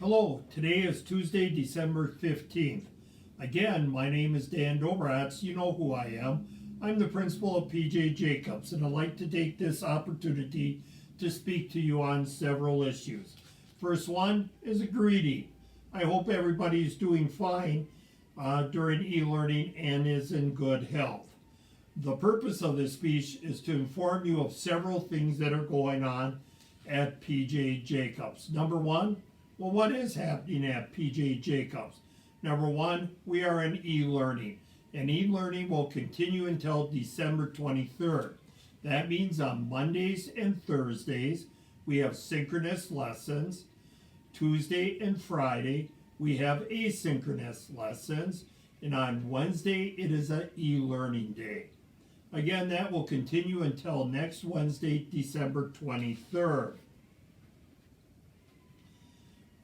Hello, today is Tuesday, December 15th. Again, my name is Dan Dobratz. You know who I am. I'm the principal of PJ Jacobs, and I'd like to take this opportunity to speak to you on several issues. First one is a greeting. I hope everybody is doing fine during e-learning and is in good health. The purpose of this speech is to inform you of several things that are going on at PJ Jacobs. Number one, well, what is happening at PJ Jacobs? Number one, we are in e-learning, and e-learning will continue until December 23rd. That means on Mondays and Thursdays, we have synchronous lessons. Tuesday and Friday, we have asynchronous lessons. And on Wednesday, it is an e-learning day. Again, that will continue until next Wednesday, December 23rd.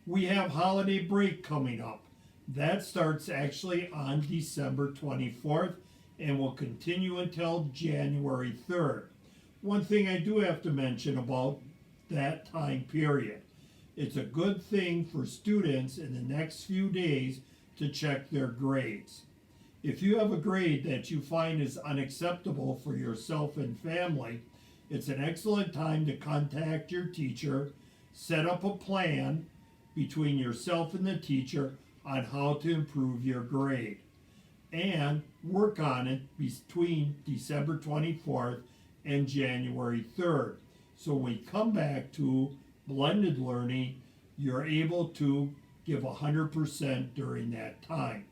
We have holiday break coming up. That starts actually on December 24th and will continue until January 3rd. One thing I do have to mention about that time period, it's a good thing for students in the next few days to check their grades. If you have a grade that you find is unacceptable for yourself and family, it's an excellent time to contact your teacher, set up a plan between yourself and the teacher on how to improve your grade, and work on it between December 24th and January 3rd. So when we come back to blended learning, you're able to give 100% during that time.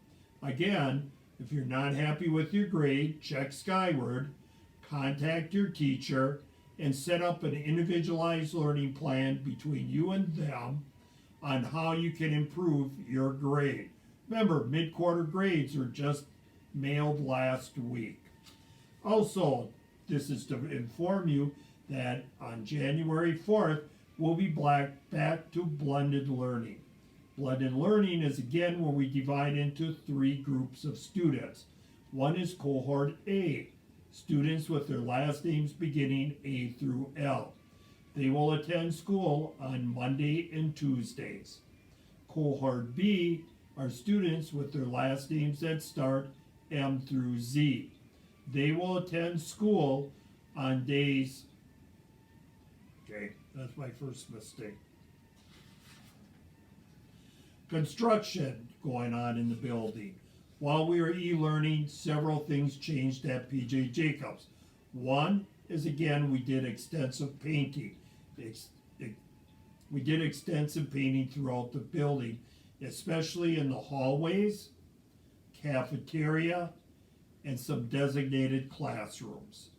Again, if you're not happy with your grade, check Skyward, contact your teacher, and set up an individualized learning plan between you and them on how you can improve your grade. Remember, mid-quarter grades are just mailed last week. Also, this is to inform you that on January 4th, we'll be back to blended learning. Blended learning is again where we divide into three groups of students. One is cohort A, students with their last names beginning A through L. They will attend school on Monday and Tuesdays. Cohort B are students with their last names that start M through Z. They will attend school on days, okay, that's my first mistake. Construction going on in the building. While we were e-learning, several things changed at PJ Jacobs. One is, again, we did extensive painting. We did extensive painting throughout the building, especially in the hallways, cafeteria, and some designated classrooms.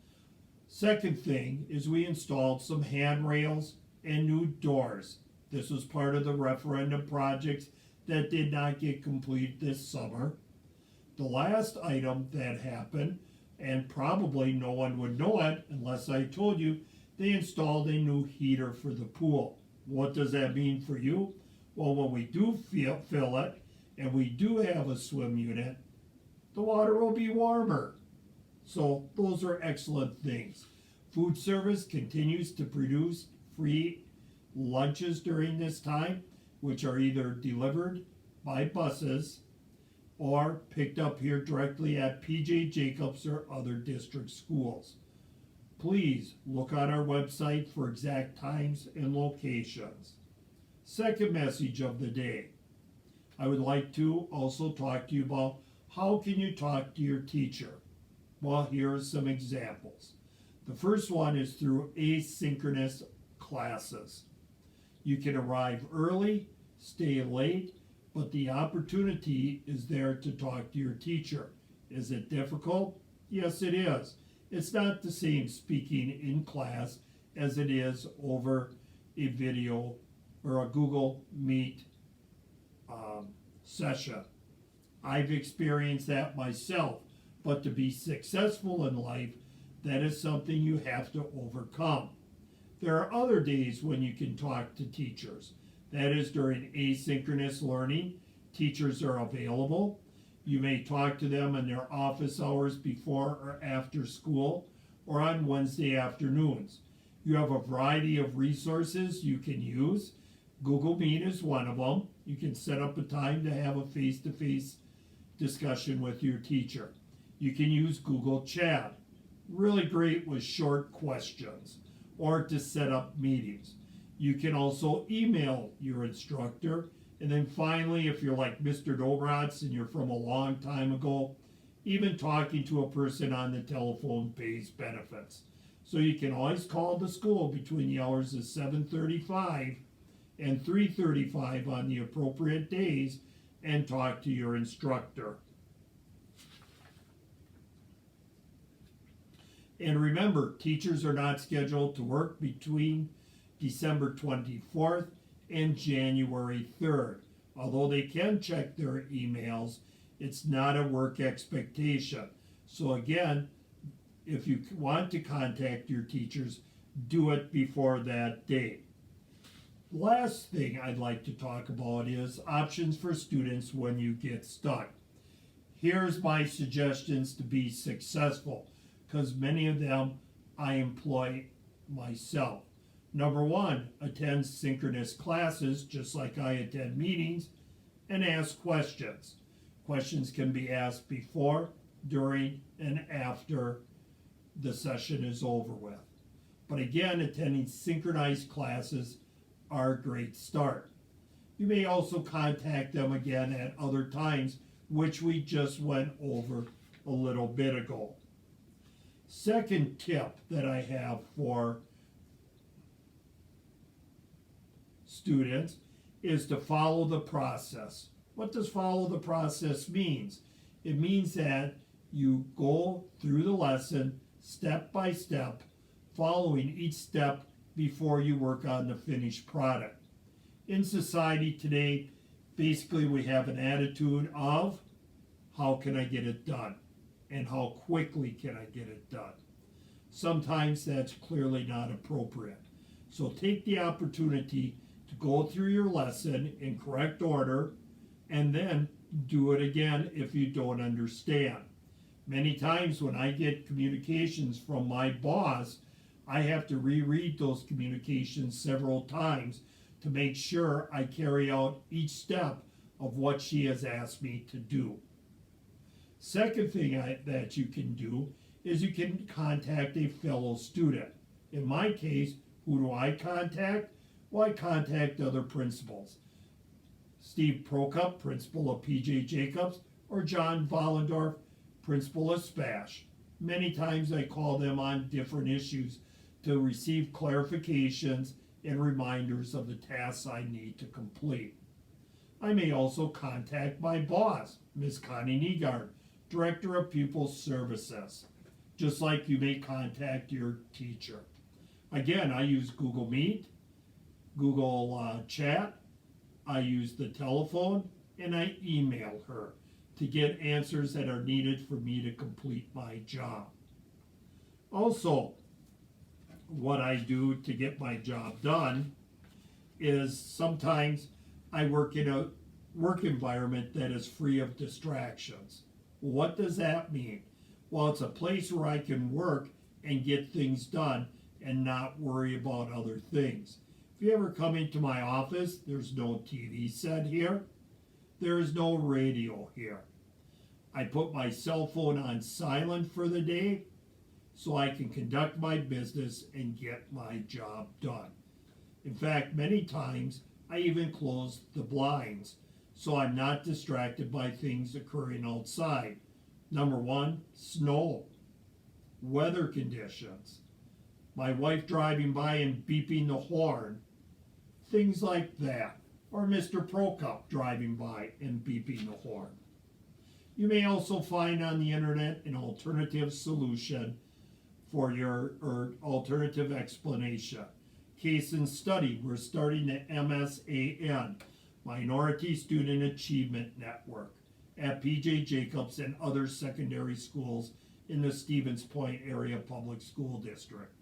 Second thing is we installed some handrails and new doors. This was part of the referendum projects that did not get complete this summer. The last item that happened, and probably no one would know it unless I told you, they installed a new heater for the pool. What does that mean for you? Well, when we do fill it, and we do have a swim unit, the water will be warmer. So those are excellent things. Food service continues to produce free lunches during this time, which are either delivered by buses or picked up here directly at PJ Jacobs or other district schools. Please look on our website for exact times and locations. Second message of the day. I would like to also talk to you about how can you talk to your teacher. Well, here are some examples. The first one is through asynchronous classes. You can arrive early, stay late, but the opportunity is there to talk to your teacher. Is it difficult? Yes, it is. It's not the same speaking in class as it is over a video or a Google Meet session. I've experienced that myself, but to be successful in life, that is something you have to overcome. There are other days when you can talk to teachers. That is during asynchronous learning. Teachers are available. You may talk to them in their office hours before or after school or on Wednesday afternoons. You have a variety of resources you can use. Google Meet is one of them. You can set up a time to have a face-to-face discussion with your teacher. You can use Google Chat. Really great with short questions or to set up meetings. You can also email your instructor. And then finally, if you're like Mr. Dobrats and you're from a long time ago, even talking to a person on the telephone pays benefits. So you can always call the school between the hours of 7:35 and 3:35 on the appropriate days and talk to your instructor. And remember, teachers are not scheduled to work between December 24th and January 3rd. Although they can check their emails, it's not a work expectation. So again, if you want to contact your teachers, do it before that date. Last thing I'd like to talk about is options for students when you get stuck. Here's my suggestions to be successful, because many of them I employ myself. Number one, attend synchronous classes, just like I attend meetings, and ask questions. Questions can be asked before, during, and after the session is over with. But again, attending synchronized classes are a great start. You may also contact them again at other times, which we just went over a little bit ago. Second tip that I have for students is to follow the process. What does follow the process means? It means that you go through the lesson step by step, following each step before you work on the finished product. In society today, basically we have an attitude of how can I get it done and how quickly can I get it done. Sometimes that's clearly not appropriate. So take the opportunity to go through your lesson in correct order and then do it again if you don't understand. Many times when I get communications from my boss, I have to reread those communications several times to make sure I carry out each step of what she has asked me to do. Second thing that you can do is you can contact a fellow student. In my case, who do I contact? Well, I contact other principals. Steve Prokop, principal of PJ Jacobs, or John Vollendorf, principal of Spash. Many times I call them on different issues to receive clarifications and reminders of the tasks I need to complete. I may also contact my boss, Ms. Connie Niegard, Director of Pupil Services, just like you may contact your teacher. Again, I use Google Meet, Google Chat, I use the telephone, and I email her to get answers that are needed for me to complete my job. Also, what I do to get my job done is sometimes I work in a work environment that is free of distractions. What does that mean? Well, it's a place where I can work and get things done and not worry about other things. If you ever come into my office, there's no TV set here. There is no radio here. I put my cell phone on silent for the day so I can conduct my business and get my job done. In fact, many times I even close the blinds so I'm not distracted by things occurring outside. Number one, snow, weather conditions, my wife driving by and beeping the horn, things like that, or Mr. Prokop driving by and beeping the horn. You may also find on the internet an alternative solution for your alternative explanation. Case and study, we're starting the MSAN, Minority Student Achievement Network, at PJ Jacobs and other secondary schools in the Stevens Point Area Public School District.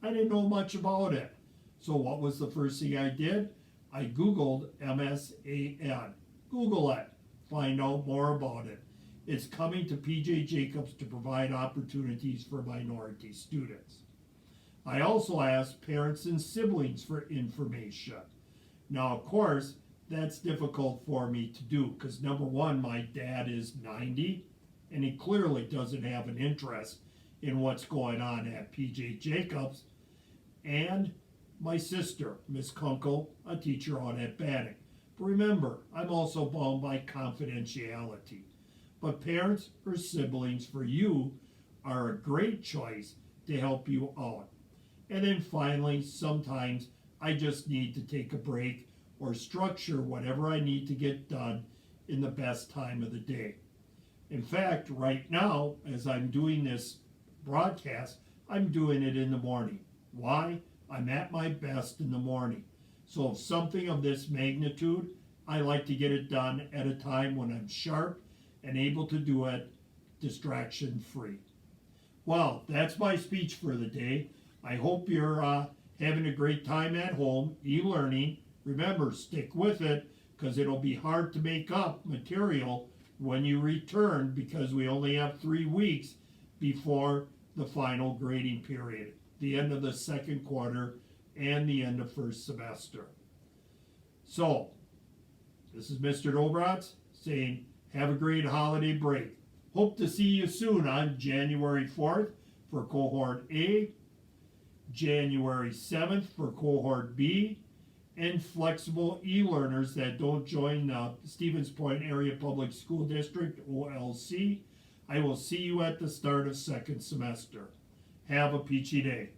I didn't know much about it. So what was the first thing I did? I Googled MSAN. Google it. Find out more about it. It's coming to PJ Jacobs to provide opportunities for minority students. I also asked parents and siblings for information. Now, of course, that's difficult for me to do because number one, my dad is 90 and he clearly doesn't have an interest in what's going on at PJ Jacobs, and my sister, Miss Kunkel, a teacher out at Bannock. But remember, I'm also bound by confidentiality. But parents or siblings for you are a great choice to help you out. And then finally, sometimes I just need to take a break or structure whatever I need to get done in the best time of the day. In fact, right now, as I'm doing this broadcast, I'm doing it in the morning. Why? I'm at my best in the morning. So if something of this magnitude, I like to get it done at a time when I'm sharp and able to do it distraction free. Well, that's my speech for the day. I hope you're having a great time at home, e-learning. Remember, stick with it because it'll be hard to make up material when you return because we only have 3 weeks before the final grading period, the end of the second quarter and the end of first semester. So, this is Mr. Dobrats saying, have a great holiday break. Hope to see you soon on January 4th for Cohort A, January 7th for Cohort B, and flexible e-learners that don't join Stevens Point Area Public School District, OLC. I will see you at the start of second semester. Have a peachy day.